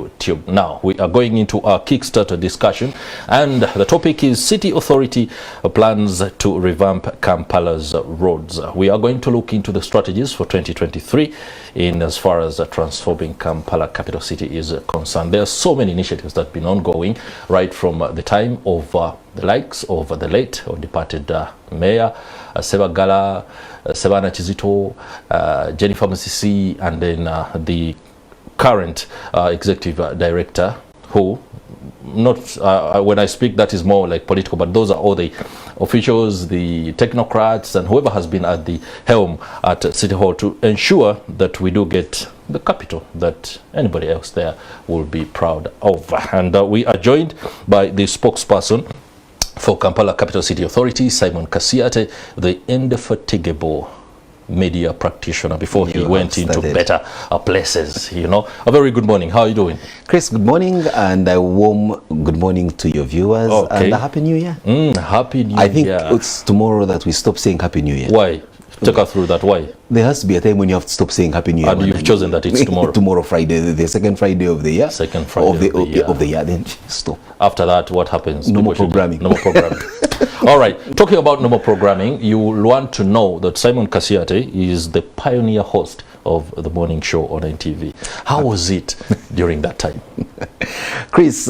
YouTube. Now, we are going into our Kickstarter discussion, and the topic is City Authority plans to revamp Kampala's roads. We are going to look into the strategies for 2023 in as far as transforming Kampala capital city is concerned. There are so many initiatives that have been ongoing right from the time of the likes of the late or departed Mayor Sebagala, Sebana Chizito, Jennifer Musisi, and then the current executive director, who not when I speak that is more like political, but those are all the officials, the technocrats, and whoever has been at the helm at City Hall to ensure that we do get the capital that anybody else there will be proud of. And we are joined by the spokesperson for Kampala Capital City Authority, Simon Kasiate, the indefatigable media practitioner before he went into better places, you know. A very good morning. How are you doing? Chris, good morning, and a warm good morning to your viewers, and a Happy New Year. Happy New Year. I think it's tomorrow that we stop saying Happy New Year. Why? Take us through that. Why? There has to be a time when you have to stop saying Happy New Year. And you've chosen that it's tomorrow. Tomorrow, Friday, the second Friday of the year. Second Friday of the year. Then stop. After that, what happens? No more programming. No more programming. All right. Talking about no more programming, you will want to know that Simon Kasiate is the pioneer host of the morning show on NTV. How was it during that time? Chris,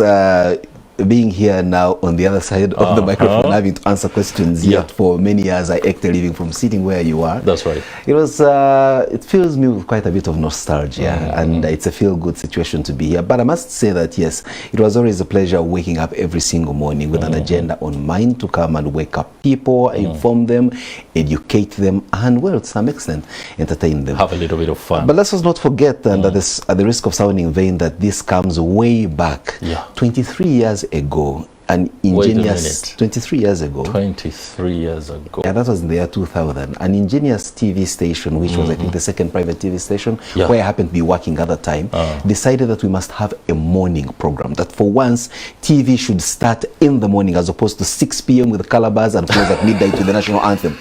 being here now on the other side of the microphone, having to answer questions, yet for many years I acted living from sitting where you are. That's right. It was, it fills me with quite a bit of nostalgia, and it's a feel-good situation to be here. But I must say that, yes, it was always a pleasure waking up every single morning with an agenda on mind to come and wake up people, inform them, educate them, and, well, to some extent, entertain them. Have a little bit of fun. But let's not forget, and at the risk of sounding vain, that this comes way back, 23 years ago, an ingenious 23 years ago. 23 years ago. Yeah, that was in the year 2000. An ingenious TV station, which was I think the second private TV station, where I happened to be working at the time, decided that we must have a morning program. That for once, TV should start in the morning as opposed to 6 p.m. with color bars and close at midnight with the national anthem.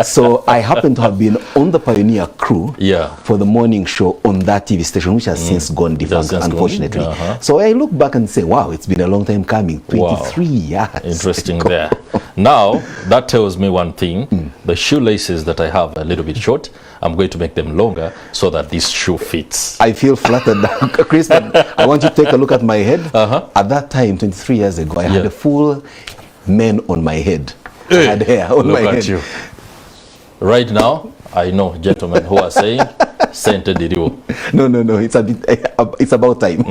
So I happen to have been on the pioneer crew for the morning show on that TV station, which has since gone defunct, unfortunately. So I look back and say, wow, it's been a long time coming. 23 years. Interesting there. Now, that tells me one thing. The shoelaces that I have are a little bit short. I'm going to make them longer so that this shoe fits. I feel flattered. Kristen, I want you to take a look at my head. At that time, 23 years ago, I had a full man on my head. I had hair on my head. Look at you. Right now, I know gentlemen who are saying, Sente Diriwo. No, it's about time.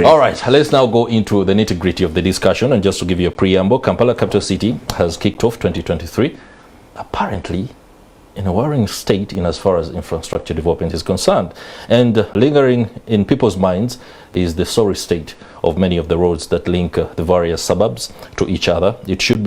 All right, let's now go into the nitty-gritty of the discussion. And just to give you a preamble, Kampala Capital City has kicked off 2023, apparently in a worrying state in as far as infrastructure development is concerned. And lingering in people's minds is the sorry state of many of the roads that link the various suburbs to each other. It should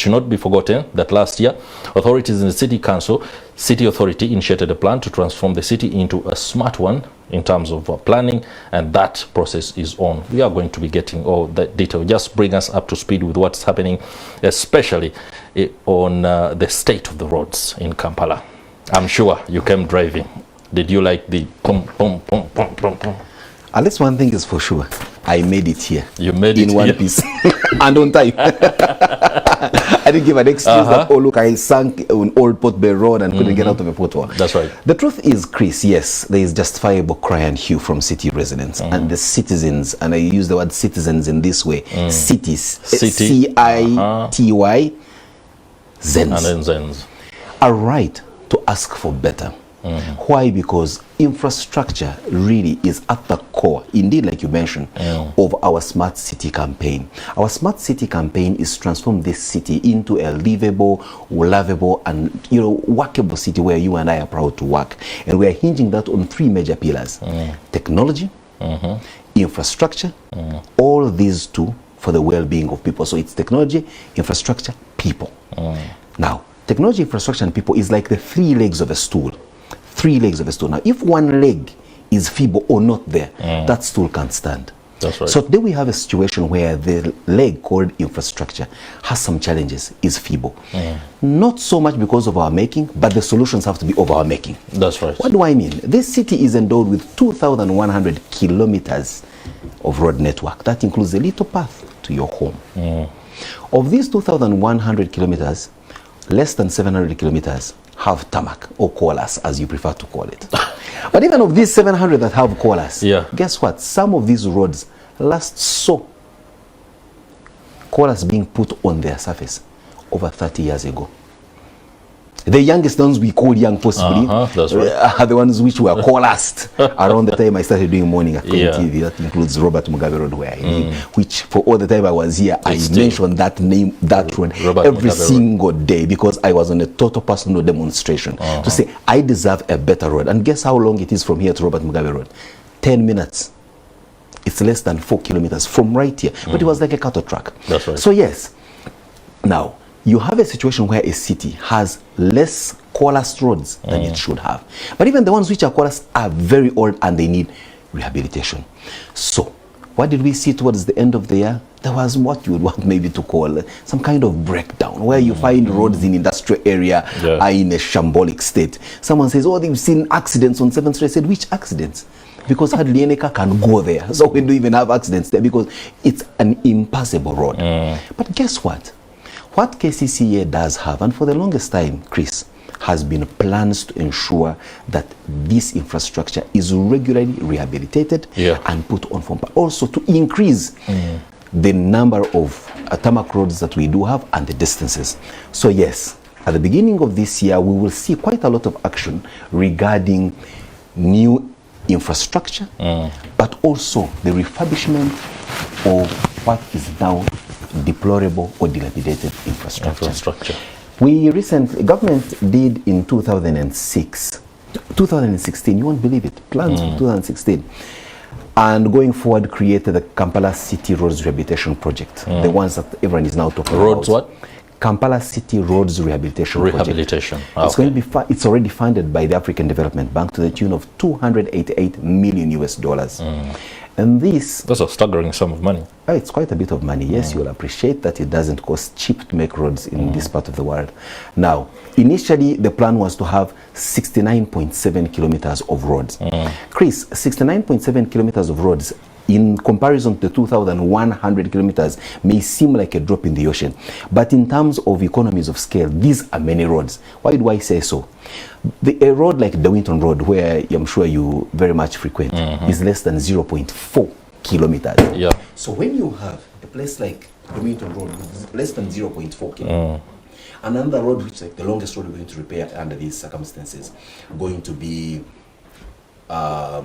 not be forgotten that last year, authorities in the City Council, City Authority initiated a plan to transform the city into a smart one in terms of planning, and that process is on. We are going to be getting all that detail. Just bring us up to speed with what's happening, especially on the state of the roads in Kampala. I'm sure you came driving. Did you like the pum, pum, pum, pum, pum, pum? At least one thing is for sure. I made it here. You made it in one piece. And on time. I didn't give an excuse that, oh, look, I sank on Old Port Bay Road and couldn't get out of a pothole. That's right. The truth is, Chris, yes, there is justifiable cry and hue from city residents and the citizens, and I use the word citizens in this way, cities, C-I-T-Y, Zens. And then Zens. Are right to ask for better. Why? Because infrastructure really is at the core, indeed, like you mentioned, of our smart city campaign. Our smart city campaign is to transform this city into a livable, lovable, and workable city where you and I are proud to work. And we are hinging that on 3 major pillars: technology, infrastructure, all these 2 for the well-being of people. So it's technology, infrastructure, people. Now, technology, infrastructure, and people is like the 3 legs of a stool. 3 legs of a stool. Now, if one leg is feeble or not there, that stool can't stand. That's right. So today we have a situation where the leg called infrastructure has some challenges, is feeble. Not so much because of our making, but the solutions have to be of our making. That's right. What do I mean? This city is endowed with 2,100 kilometers of road network. That includes a little path to your home. Of these 2,100 kilometers, less than 700 kilometers have tarmac, or coalers, as you prefer to call it. But even of these 700 that have coalers, guess what? Some of these roads last saw coalers being put on their surface over 30 years ago. The youngest ones we call young possibly that's right. are the ones which were coalesced around the time I started doing morning at TV. That includes Robert Mugabe Road, where I live, which for all the time I was here, I mentioned that name, that road, every single day, because I was on a total personal demonstration to say I deserve a better road. And guess how long it is from here to Robert Mugabe Road? 10 minutes. It's less than 4 kilometers from right here. But it was like a cattle track. That's right. So yes, now you have a situation where a city has less coalesced roads than it should have. But even the ones which are coalesced are very old and they need rehabilitation. So what did we see towards the end of the year? There was what you would want maybe to call some kind of breakdown, where you find roads in industrial area are in a shambolic state. Someone says, oh, they've seen accidents on 7th Street. I said, which accidents? Because hardly any car can go there. So we don't even have accidents there because it's an impassable road. But guess what? What KCCA does have, and for the longest time, Chris, has been plans to ensure that this infrastructure is regularly rehabilitated and put on form, but also to increase the number of tarmac roads that we do have and the distances. So yes, at the beginning of this year, we will see quite a lot of action regarding new infrastructure, but also the refurbishment of what is now deplorable or dilapidated infrastructure. We recently, government did in 2016, you won't believe it, plans for 2016, and going forward created the Kampala City Roads Rehabilitation Project, the ones that everyone is now talking about. Roads what? Kampala City Roads Rehabilitation Project. It's going to be it's already funded by the African Development Bank to the tune of $288 million US. And that's a staggering sum of money. It's quite a bit of money. Yes, you'll appreciate that it doesn't cost cheap to make roads in this part of the world. Now, initially the plan was to have 69.7 kilometers of roads. Chris, 69.7 kilometers of roads in comparison to 2,100 kilometers may seem like a drop in the ocean. But in terms of economies of scale, these are many roads. Why do I say so? A road like the Winton Road, where I'm sure you very much frequent, is less than 0.4 kilometers. So when you have a place like the Winton Road with less than 0.4 kilometers, another road which is like the longest road we're going to repair under these circumstances, going to be 8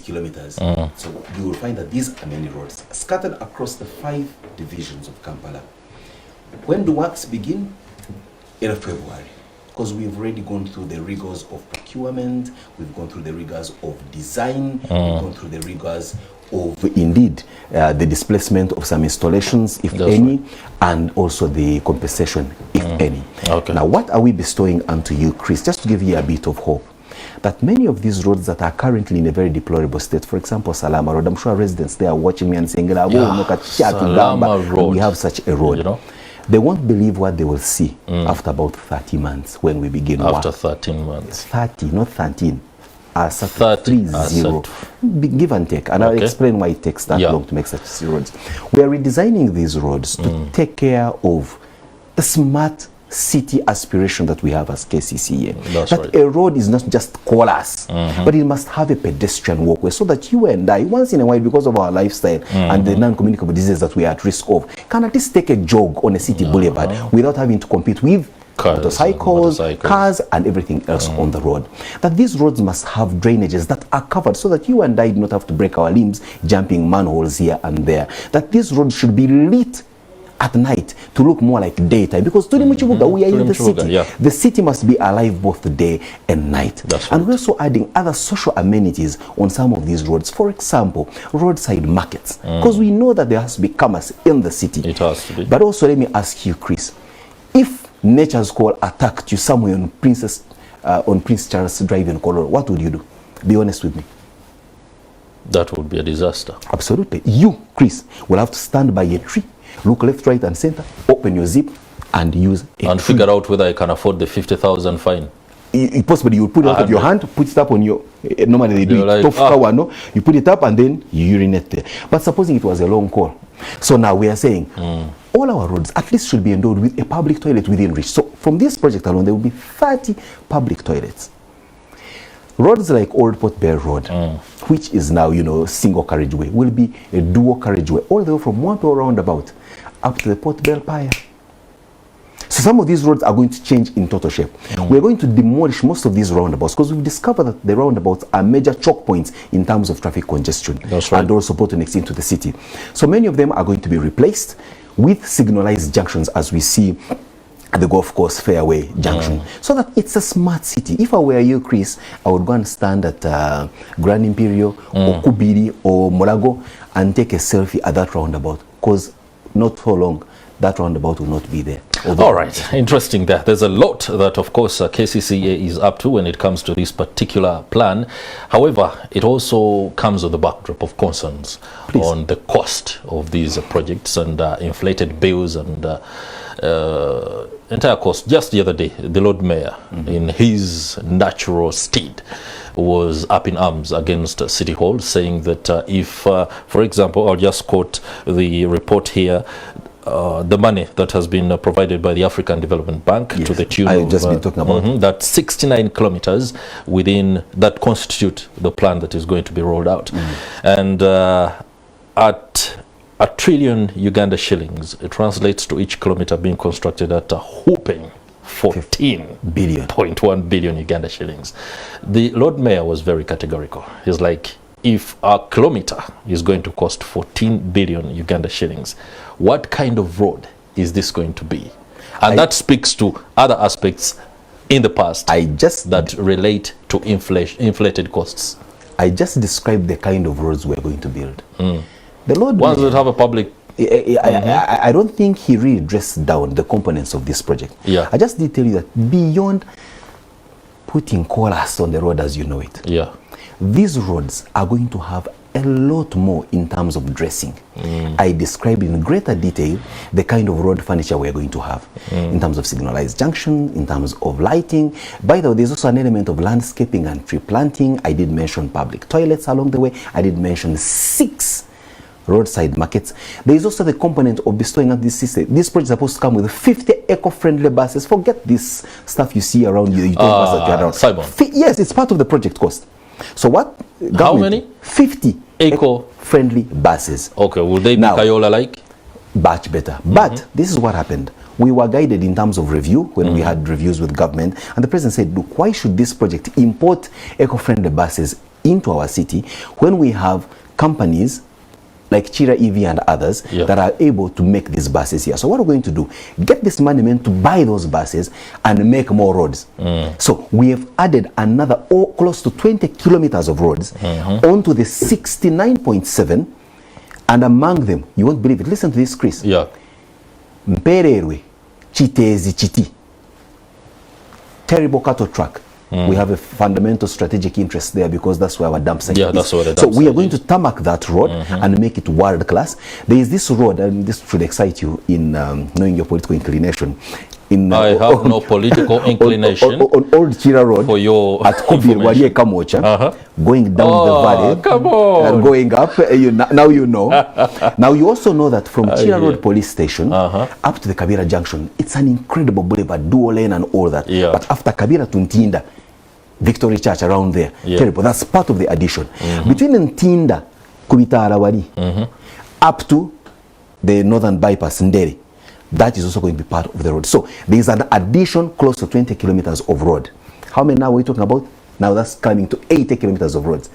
kilometers. So you will find that these are many roads scattered across the 5 divisions of Kampala. When do works begin? In February, because we've already gone through the rigors of procurement, we've gone through the rigors of design, we've gone through the rigors of indeed the displacement of some installations, if any, and also the compensation, if any. Now, what are we bestowing unto you, Chris, just to give you a bit of hope? That many of these roads that are currently in a very deplorable state, for example, Salama Road, I'm sure residents there are watching me and saying, Salama Road. We have such a road. You know? They won't believe what they will see after about 30 months when we begin work. After 13 months. 30, not 13. 30. Give and take. And I'll explain why it takes that long to make such roads. We are redesigning these roads to take care of the smart city aspiration that we have as KCCA. A road is not just coalesce, but it must have a pedestrian walkway so that you and I, once in a while, because of our lifestyle and the non-communicable diseases that we are at risk of, can at least take a jog on a city boulevard without having to compete with motorcycles, cars, and everything else on the road. That these roads must have drainages that are covered so that you and I do not have to break our limbs jumping manholes here and there. That these roads should be lit at night to look more like daytime, because we are in the city. The city must be alive both day and night. And we're also adding other social amenities on some of these roads. For example, roadside markets, because we know that there has to be commerce in the city. It has to be. But also, let me ask you, Chris, if nature's call attacked you somewhere on Prince Charles Drive in Colorado, what would you do? Be honest with me. That would be a disaster. Absolutely. You, Chris, will have to stand by a tree, look left, right, and center, open your zip, and use a and tree. Figure out whether I can afford the 50,000 fine. possibly you put it out of your hand, put it up on your, normally they do it, like, you put it up and then you urinate there. But supposing it was a long call. So now we are saying all our roads at least should be endowed with a public toilet within reach. So from this project alone, there will be 30 public toilets. Roads like Old Port Bell Road, which is now, single carriageway, will be a dual carriageway all the way from Mwanto roundabout up to the Port Bell Pier. So some of these roads are going to change in total shape. We're going to demolish most of these roundabouts because we've discovered that the roundabouts are major choke points in terms of traffic congestion. That's right. And also bottlenecks into the city. So many of them are going to be replaced with signalized junctions, as we see at the Golf Course Fairway Junction, so that it's a smart city. If I were you, Chris, I would go and stand at Grand Imperial or Kubiri or Morago and take a selfie at that roundabout, because not for long that roundabout will not be there. All right, interesting there. There's a lot that, of course, KCCA is up to when it comes to this particular plan. However, it also comes with the backdrop of concerns on the cost of these projects and inflated bills and entire cost. Just the other day, the Lord Mayor, in his natural steed, was up in arms against City Hall, saying that if, for example, I'll just quote the report here, the money that has been provided by the African Development Bank to the tune of just been talking about that 69 kilometers within that constitute the plan that is going to be rolled out. And at $1 trillion Uganda shillings, it translates to each kilometer being constructed at a whooping 14.1 billion Uganda shillings. The Lord Mayor was very categorical. He's like, if a kilometer is going to cost 14 billion Uganda shillings, what kind of road is this going to be? And that speaks to other aspects in the past that relate to inflated costs. I just described the kind of roads we're going to build. The Lord ones that have a public... I don't think he really dressed down the components of this project. I just did tell you that beyond putting coalesce on the road as you know it, these roads are going to have a lot more in terms of dressing. I described in greater detail the kind of road furniture we're going to have in terms of signalized junction, in terms of lighting. By the way, there's also an element of landscaping and tree planting. I did mention public toilets along the way. I did mention 6 roadside markets. There is also the component of bestowing out this system. This project is supposed to come with 50 eco-friendly buses. Forget this stuff you see around you. Simon. Yes, it's part of the project cost. So what? How many? 50 eco-friendly buses. Okay, will they be Kayola-like? Much better. But this is what happened. We were guided in terms of review when we had reviews with government, and the president said, look, why should this project import eco-friendly buses into our city when we have companies like Chira EV and others that are able to make these buses here? So what we're going to do, get this money meant to buy those buses and make more roads. So we have added another close to 20 kilometers of roads onto the 69.7, and among them, you won't believe it, listen to this, Chris. Mpererwe, Chitezi Chiti, terrible cattle track. We have a fundamental strategic interest there because that's where our dump site is. That's where the dump so we are site going to tarmac that road and make it world class. There is this road, and this should excite you in knowing your political inclination. I have no political inclination on Old Chira Road for your at Kubiri Kamocha, going down the valley, come on, and going up. Now you know. Now you also know that from Chira Road Police Station up to the Kabira Junction, it's an incredible boulevard, dual lane and all that. But after Kabira to Ntinda, Victory Church around there, terrible. That's part of the addition. Between Ntinda, Kubitarawari, up to the Northern Bypass, Nderi, that is also going to be part of the road. So there is an addition close to 20 kilometers of road. How many now are we talking about? Now that's coming to 80 kilometers of roads.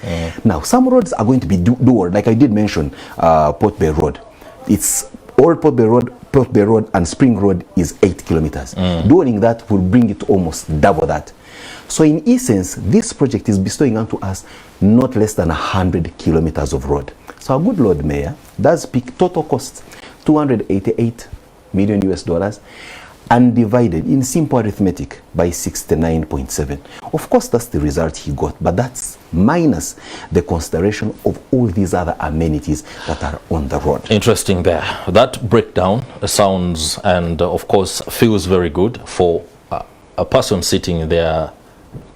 Now some roads are going to be dual, like I did mention, Port Bay Road. It's Old Port Bay Road and Spring Road is 8 kilometers. Doing that will bring it to almost double that. So in essence, this project is bestowing unto us not less than 100 kilometers of road. So our good Lord Mayor does pick total costs, $288 million US, and divided in simple arithmetic by 69.7. Of course, that's the result he got, but that's minus the consideration of all these other amenities that are on the road. Interesting there. That breakdown sounds and of course feels very good for a person sitting there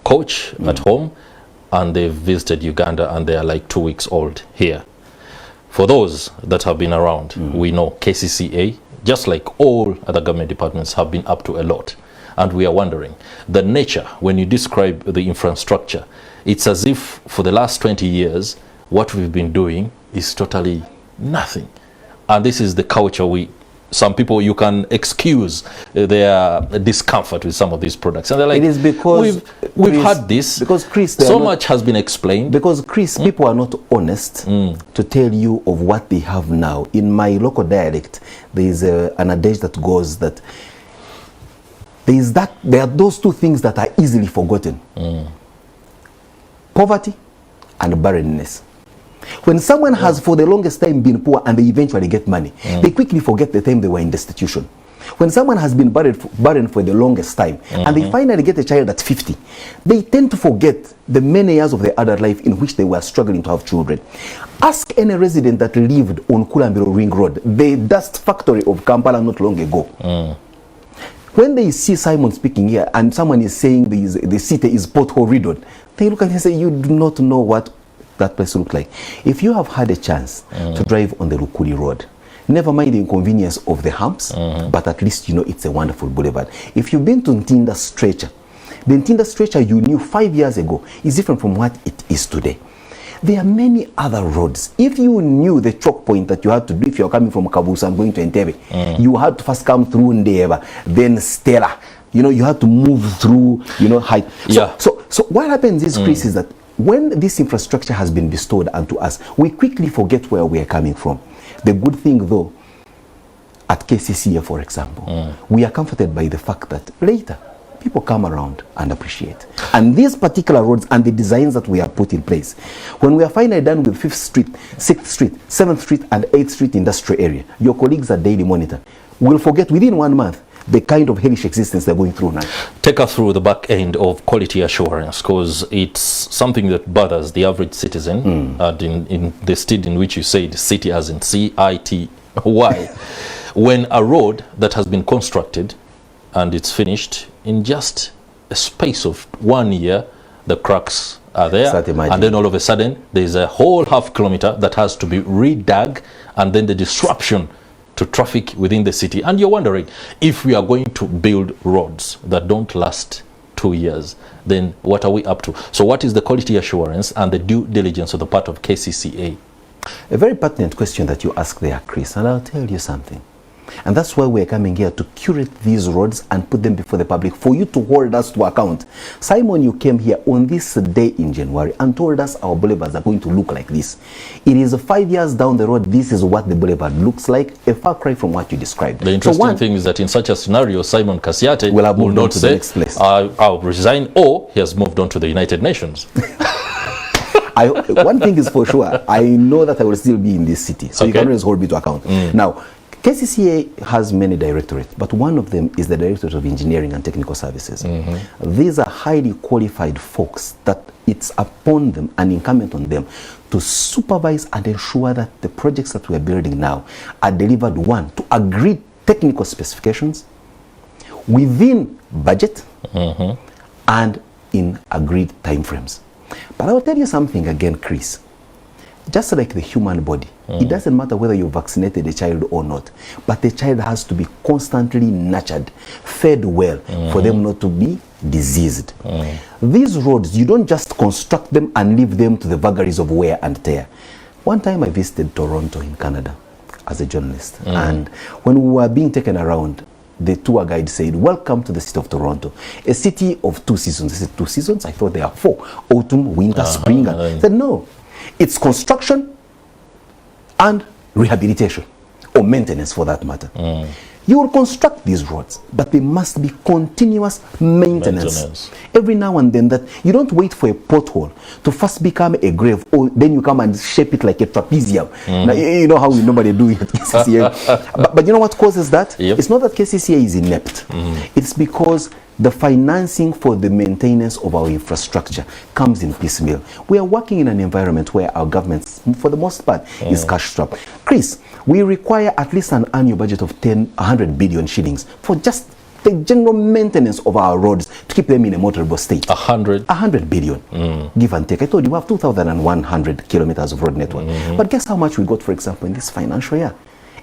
coach at home, and they've visited Uganda, and they are like 2 weeks old here. For those that have been around, we know KCCA, just like all other government departments, have been up to a lot. And we are wondering, the nature, when you describe the infrastructure, it's as if for the last 20 years, what we've been doing is totally nothing. And this is the culture some people, you can excuse their discomfort with some of these products. And they're like, it is because we've had this, because Chris, so much has been explained. Because Chris, people are not honest to tell you of what they have now. In my local dialect, there is an adage that goes that there are those two things that are easily forgotten. Poverty and barrenness. When someone has for the longest time been poor and they eventually get money, they quickly forget the time they were in destitution. When someone has been barren for the longest time and they finally get a child at 50, they tend to forget the many years of their adult life in which they were struggling to have children. Ask any resident that lived on Kulambiro Ring Road, the dust factory of Kampala not long ago. When they see Simon speaking here and someone is saying the city is pothole riddled, they look at him and say, you do not know what that place looks like. If you have had a chance to drive on the Lukuli Road, never mind the inconvenience of the humps, but at least you know it's a wonderful boulevard. If you've been to Ntinda Stretcher, the Ntinda Stretcher you knew 5 years ago is different from what it is today. There are many other roads. If you knew the choke point that you had to do if you're coming from Kabusa and going to Entebbe, you had to first come through Ndeba, then Stella. You know, you had to move through, you know, height. So what happens is, Chris, is that when this infrastructure has been bestowed unto us, we quickly forget where we are coming from. The good thing, though, at KCCA, for example, we are comforted by the fact that later, people come around and appreciate. And these particular roads and the designs that we have put in place, when we are finally done with 5th Street, 6th Street, 7th Street, and 8th Street industrial area, your colleagues at Daily Monitor will forget within 1 month the kind of hellish existence they're going through now. Take us through the back end of quality assurance, because it's something that bothers the average citizen. And in the state in which you said city as in C-I-T-Y, when a road that has been constructed and it's finished in just a space of 1 year, the cracks are there, and then all of a sudden there's a whole half kilometer that has to be redug, and then the disruption to traffic within the city. And you're wondering, if we are going to build roads that don't last 2 years, then what are we up to? So what is the quality assurance and the due diligence on the part of KCCA? A very pertinent question that you ask there, Chris, and I'll tell you something. And that's why we're coming here to curate these roads and put them before the public for you to hold us to account. Simon, you came here on this day in January and told us our boulevards are going to look like this. It is 5 years down the road, this is what the boulevard looks like, a far cry from what you described. The interesting thing is that in such a scenario, Simon Kasiate will not say, I'll resign, or he has moved on to the United Nations. One thing is for sure, I know that I will still be in this city, so you can always hold me to account. Now, KCCA has many directorates, but one of them is the Directorate of Engineering and Technical Services. These are highly qualified folks that it's upon them and incumbent on them to supervise and ensure that the projects that we are building now are delivered, one, to agreed technical specifications within budget and in agreed timeframes. But I will tell you something again, Chris. Just like the human body, it doesn't matter whether you vaccinated a child or not, but the child has to be constantly nurtured, fed well, for them not to be diseased. These roads, you don't just construct them and leave them to the vagaries of wear and tear. One time I visited Toronto in Canada as a journalist, and when we were being taken around, the tour guide said, welcome to the city of Toronto, a city of 2 seasons. I said, 2 seasons? I thought there are 4, autumn, winter, spring. I said, no. It's construction and rehabilitation, or maintenance for that matter. You will construct these roads, but they must be continuous maintenance. Every now and then, that you don't wait for a pothole to first become a grave, or then you come and shape it like a trapezium. Now, you know how we normally do it at KCCA. but you know what causes that? It's not that KCCA is inept. It's because the financing for the maintenance of our infrastructure comes in piecemeal. We are working in an environment where our government, for the most part, is cash-strapped. Chris, we require at least an annual budget of 100 billion shillings for just the general maintenance of our roads to keep them in a motorable state. 100 billion, give and take. I told you we have 2,100 kilometers of road network. But guess how much we got, for example, in this financial year?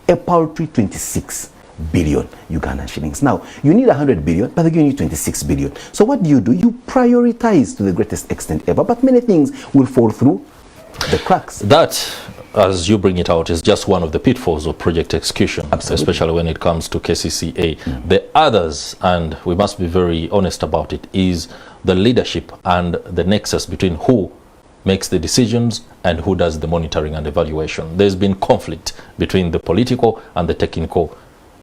A paltry 26 billion Ugandan shillings. Now, you need 100 billion, but again you need 26 billion. So what do? You prioritize to the greatest extent ever, but many things will fall through the cracks. That, as you bring it out, is just one of the pitfalls of project execution. Absolutely. Especially when it comes to KCCA. The others, and we must be very honest about it, is the leadership and the nexus between who makes the decisions and who does the monitoring and evaluation. There's been conflict between the political and the technical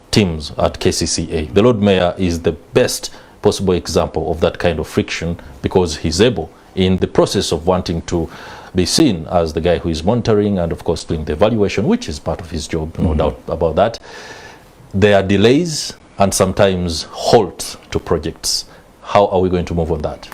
teams at KCCA. The Lord Mayor is the best possible example of that kind of friction, because he's able, in the process of wanting to be seen as the guy who is monitoring and of course doing the evaluation, which is part of his job, no doubt about that. There are delays and sometimes halts to projects. How are we going to move on that?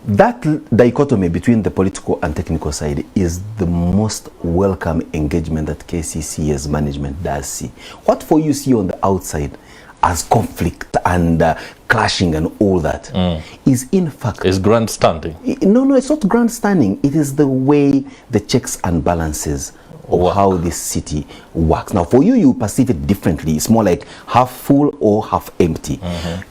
That dichotomy between the political and technical side is the most welcome engagement that KCCA's management does see. What for you see on the outside as conflict and clashing and all that is in fact... Is grandstanding? No, it's not grandstanding. It is the way the checks and balances of how this city works. Now, for you, you perceive it differently. It's more like half full or half empty.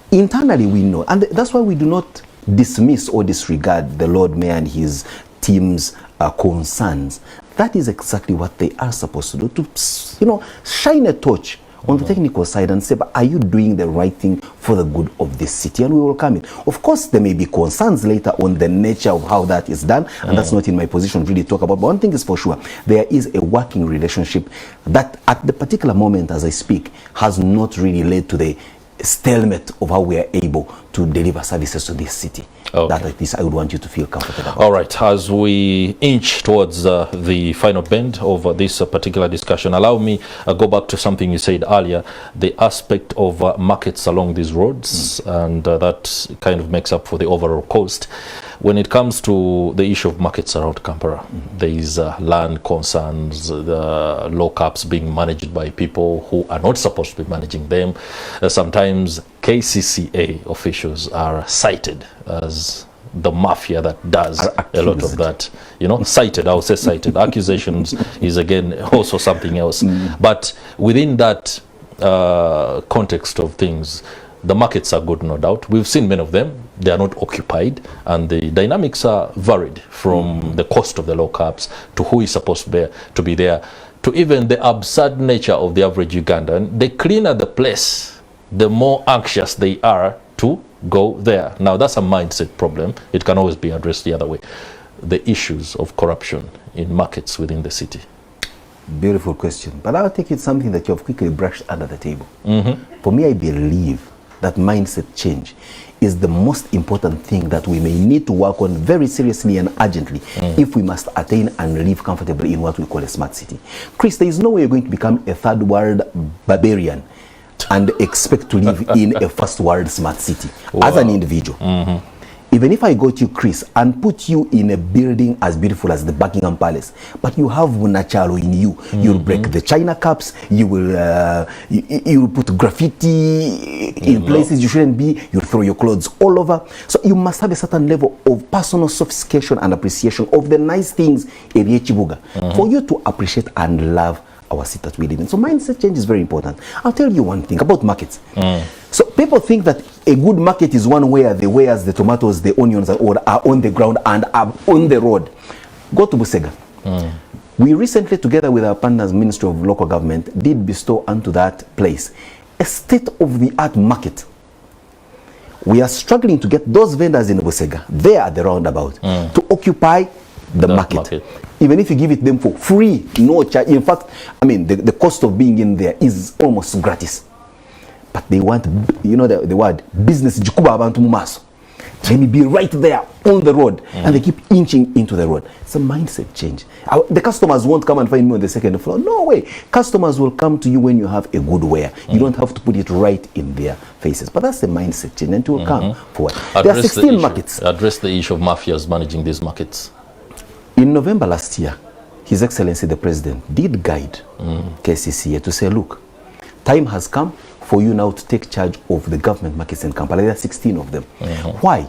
Internally, we know. And that's why we do not dismiss or disregard the Lord Mayor and his team's concerns. That is exactly what they are supposed to do, to shine a torch on the technical side and say, but are you doing the right thing for the good of this city? And we will come in. Of course, there may be concerns later on the nature of how that is done, and that's not in my position to really talk about. But one thing is for sure, there is a working relationship that at the particular moment as I speak has not really led to the stalemate of how we are able to deliver services to this city. Okay. That at least I would want you to feel comfortable about. All right, as we inch towards the final bend of this particular discussion, allow me go back to something you said earlier, the aspect of markets along these roads, and that kind of makes up for the overall cost. When it comes to the issue of markets around Kampala, there is land concerns, the lockups being managed by people who are not supposed to be managing them. Sometimes KCCA officials are cited as the mafia that does a lot of that. Cited, I would say cited. Accusations is again also something else. But within that context of things, the markets are good, no doubt. We've seen many of them. They are not occupied, and the dynamics are varied from the cost of the lockups to who is supposed to be there, to even the absurd nature of the average Ugandan. The cleaner the place, the more anxious they are to go there. Now, that's a mindset problem. It can always be addressed the other way. The issues of corruption in markets within the city. Beautiful question. But I'll take it something that you have quickly brushed under the table. For me, I believe that mindset change is the most important thing that we may need to work on very seriously and urgently if we must attain and live comfortably in what we call a smart city. Chris, there is no way you're going to become a third world barbarian and expect to live in a first world smart city as an individual. Even if I got you, Chris, and put you in a building as beautiful as the Buckingham Palace, but you have Munachalo in you, you'll break the China cups, you will put graffiti in places you shouldn't be, you'll throw your clothes all over. So you must have a certain level of personal sophistication and appreciation of the nice things in Chibuga for you to appreciate and love our city that we live in. So mindset change is very important. I'll tell you one thing about markets. So people think that a good market is one where the wares, the tomatoes, the onions are on the ground and are on the road. Go to Busega. We recently, together with our partners, Ministry of Local Government, did bestow unto that place a state-of-the-art market. We are struggling to get those vendors in Busega, there at the roundabout, to occupy the market. Even if you give it them for free, no charge. In fact, I mean, the cost of being in there is almost gratis. But they want, the word, business, jikuba abantu mumaso. Let me be right there on the road. And they keep inching into the road. It's a mindset change. The customers won't come and find me on the second floor. No way. Customers will come to you when you have a good wear. You don't have to put it right in their faces. But that's the mindset change, and it will come forward. There are 16 markets. Address the issue of mafias managing these markets. In November last year, His Excellency the President did guide KCCA to say, look, time has come for you now to take charge of the government markets in Kampala. There are 16 of them. Why?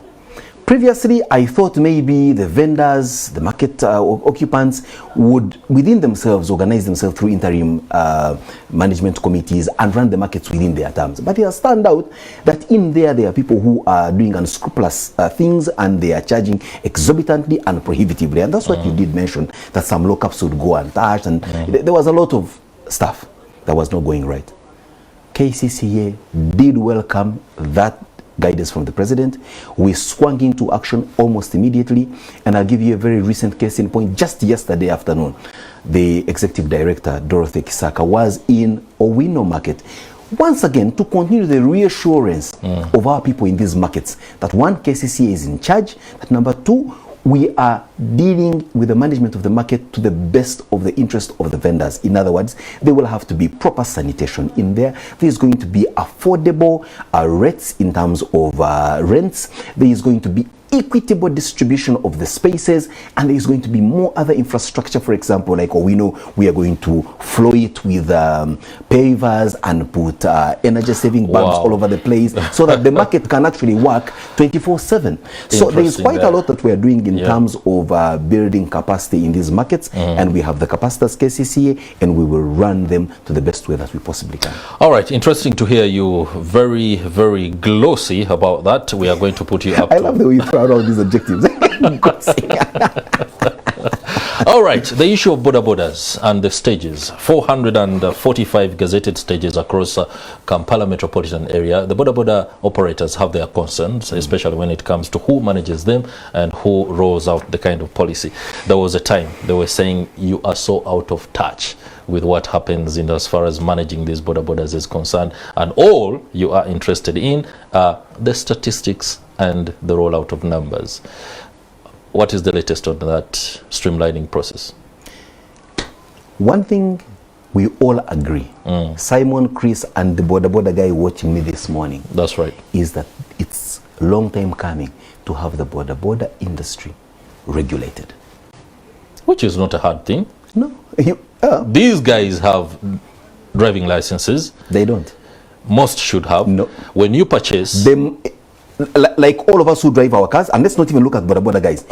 Previously, I thought maybe the vendors, the market occupants would, within themselves, organize themselves through interim management committees and run the markets within their terms. But it has turned out that in there are people who are doing unscrupulous things, and they are charging exorbitantly and prohibitively. And that's what you did mention, that some lockups would go untouched, and there was a lot of stuff that was not going right. KCCA did welcome that guidance from the president. We swung into action almost immediately, and I'll give you a very recent case in point. Just yesterday afternoon, the executive director, Dorothy Kisaka, was in Owino Market once again to continue the reassurance of our people in these markets that one, KCCA is in charge, that number two, we are dealing with the management of the market to the best of the interest of the vendors. In other words, there will have to be proper sanitation in there. There is going to be affordable rates in terms of rents. There is going to be equitable distribution of the spaces, and there is going to be more other infrastructure. For example, like we know, we are going to flow it with pavers and put energy saving bulbs all over the place, so that the market can actually work 24/7. So there is quite a lot that we are doing in terms of building capacity in these markets, and we have the capacity as KCCA, and we will run them to the best way that we possibly can. All right, interesting to hear you. Very, very glossy about that. We are going to put you up. I love the way you throw out these objectives. All right, the issue of boda bodas and the stages, 445 gazetted stages across Kampala metropolitan area. The boda operators have their concerns, especially when it comes to who manages them and who rolls out the kind of policy. There was a time they were saying you are so out of touch with what happens in as far as managing these boda bodas is concerned, and all you are interested in are the statistics and the rollout of numbers. What is the latest on that streamlining process? One thing we all agree, Simon, Chris, and the boda guy watching me this morning, that's right, is that it's a long time coming to have the boda industry regulated. Which is not a hard thing. No. These guys have driving licenses. They don't. Most should have. No. When you purchase them, like all of us who drive our cars, and let's not even look at boda guys.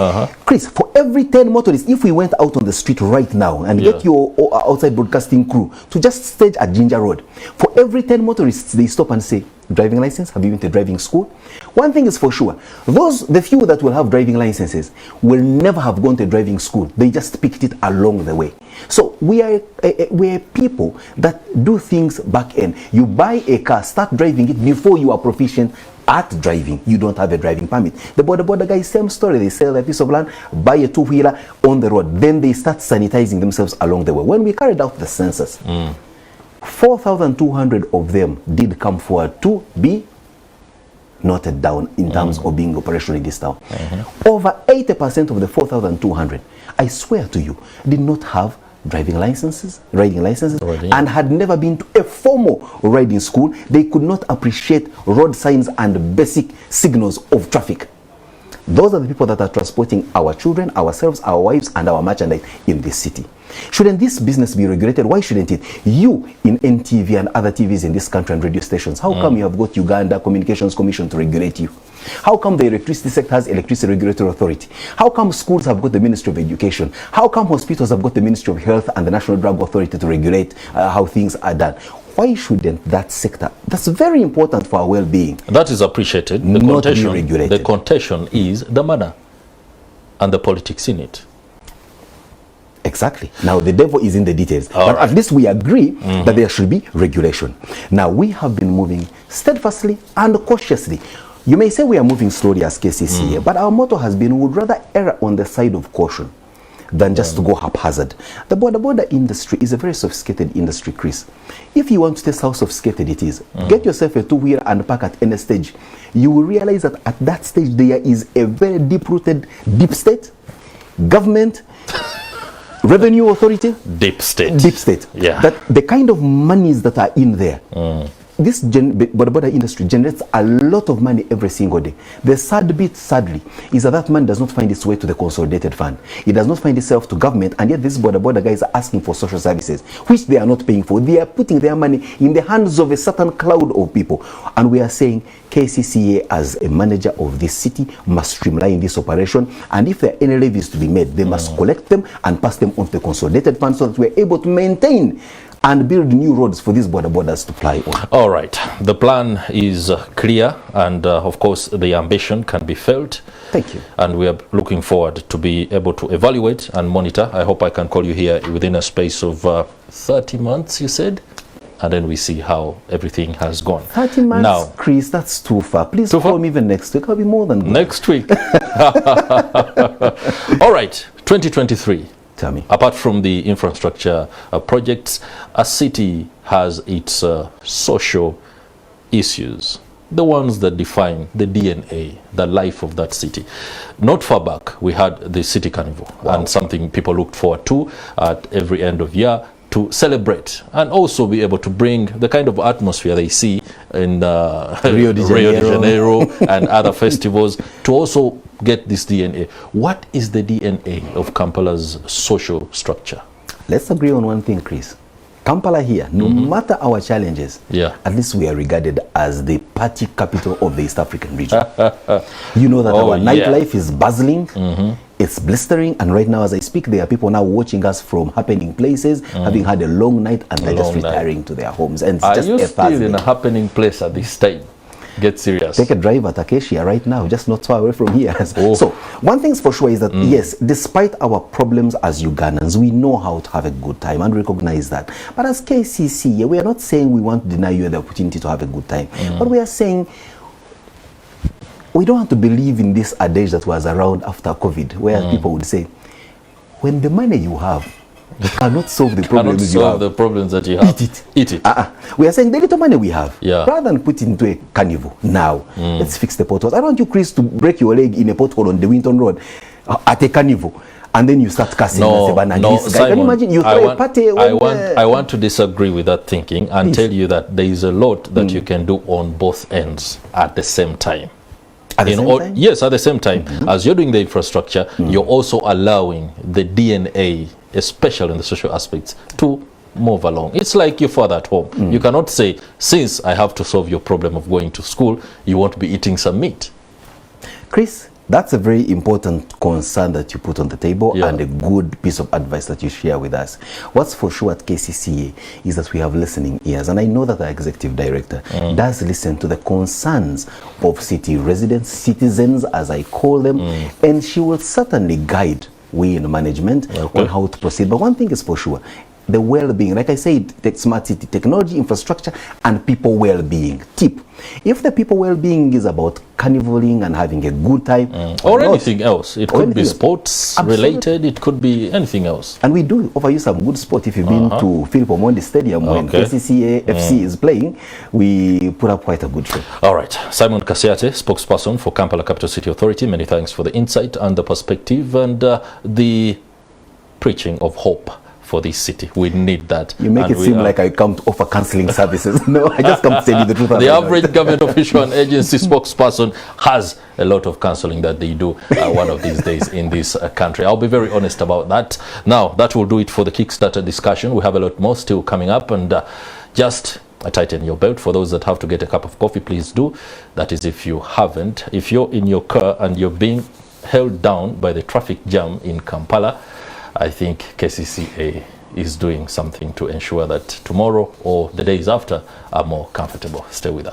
Chris, for every 10 motorists, if we went out on the street right now and get your outside broadcasting crew to just stage at Ginger Road, for every 10 motorists, they stop and say, driving license? Have you been to driving school? One thing is for sure, the few that will have driving licenses will never have gone to driving school. They just picked it along the way. So we are people that do things back end. You buy a car, start driving it before you are proficient at driving. You don't have a driving permit. The boda guys, same story. They sell a piece of land, buy a two-wheeler on the road. Then they start sanitizing themselves along the way. When we carried out the census, 4,200 of them did come forward to be noted down in terms of being operational in this town. Over 80% of the 4,200, I swear to you, did not have riding licenses, and had never been to a formal riding school. They could not appreciate road signs and basic signals of traffic. Those are the people that are transporting our children, ourselves, our wives, and our merchandise in this city. Shouldn't this business be regulated? Why shouldn't it? You in NTV and other TVs in this country and radio stations, how come you have got Uganda Communications Commission to regulate you? How come the electricity sector has Electricity Regulatory Authority? How come schools have got the Ministry of Education? How come hospitals have got the Ministry of Health and the National Drug Authority to regulate how things are done? Why shouldn't that sector, that's very important for our well-being, that is appreciated, not be regulated? The contention is the manner and the politics in it. Exactly. Now the devil is in the details. But at least we agree that there should be regulation. Now we have been moving steadfastly and cautiously. You may say we are moving slowly as KCCA, but our motto has been we would rather err on the side of caution than just to go haphazard. The boda industry is a very sophisticated industry, Chris. If you want to test how sophisticated it is, get yourself a two-wheeler and park at any stage. You will realize that at that stage there is a very deep-rooted deep state, government, revenue authority. Deep state. Deep state. Yeah. That the kind of monies that are in there this boda industry generates a lot of money every single day. The sad bit, sadly, is that money does not find its way to the consolidated fund. It does not find itself to government, and yet these boda guys are asking for social services, which they are not paying for. They are putting their money in the hands of a certain cloud of people. And we are saying KCCA, as a manager of this city, must streamline this operation. And if there are any levies to be made, they must collect them and pass them on to the consolidated fund so that we're able to maintain and build new roads for these bodas to fly on. All right. The plan is clear, and of course the ambition can be felt. Thank you. And we are looking forward to be able to evaluate and monitor. I hope I can call you here within a space of 30 months, you said? And then we see how everything has gone. 30 months, now, Chris, that's too far. Please call me even next week. I'll be more than good. Next week. All right, 2023. Tell me. Apart from the infrastructure projects, a city has its social issues, the ones that define the DNA, the life of that city. Not far back, we had the City Carnival, and something people looked forward to at every end of year, to celebrate and also be able to bring the kind of atmosphere they see in Rio de Janeiro and other festivals, to also get this DNA. What is the DNA of Kampala's social structure? Let's agree on one thing, Chris. Kampala here, no matter our challenges, at least we are regarded as the party capital of the East African region. You know that our nightlife is bustling, it's blistering, and right now as I speak, there are people now watching us from happening places, having had a long night, and they're just retiring to their homes. And it's are just you a still in a happening place at this time? Get serious. Take a drive at Acacia right now, just not far away from here. So one thing's for sure is that yes, despite our problems as Ugandans, we know how to have a good time and recognize that. But as KCCA, we are not saying we want to deny you the opportunity to have a good time, but we are saying we don't have to believe in this adage that was around after COVID, where people would say, when the money you have cannot solve the problems you have, the problems that you have, eat it. We are saying the little money we have, rather than put it into a carnival now, let's fix the potholes. I don't want you, Chris, to break your leg in a pothole on the Winton Road at a carnival, and then you start cussing. No, Simon, can you imagine you throw a party? I want to disagree with that thinking and tell you that there is a lot that you can do on both ends at the same time. Yes, at the same time. As you're doing the infrastructure, you're also allowing the DNA, especially in the social aspects, to move along. It's like your father at home. You cannot say, since I have to solve your problem of going to school, you won't be eating some meat. Chris, that's a very important concern that you put on the table, and a good piece of advice that you share with us. What's for sure at KCCA is that we have listening ears, and I know that our executive director does listen to the concerns of city residents, citizens as I call them, and she will certainly guide we in management on how to proceed. But one thing is for sure, the well-being, like I said, the smart city, technology, infrastructure, and people well-being. Tip: if the people well-being is about carnivaling and having a good time, or anything else, it could be sports related, it could be anything else. And we do offer you some good sport. If you've been to Philip Omondi Stadium when KCCA FC is playing, we put up quite a good show. All right, Simon Kasiate, spokesperson for Kampala Capital City Authority, many thanks for the insight and the perspective and the preaching of hope for this city. We need that. You make it seem like I come to offer counseling services. No, I just come to tell you the truth. The average government official and agency spokesperson has a lot of counseling that they do one of these days in this country. I'll be very honest about that. Now, that will do it for the Kickstarter discussion. We have a lot more still coming up, and just tighten your belt. For those that have to get a cup of coffee, please do. That is if you haven't. If you're in your car and you're being held down by the traffic jam in Kampala, I think KCCA is doing something to ensure that tomorrow or the days after are more comfortable. Stay with us.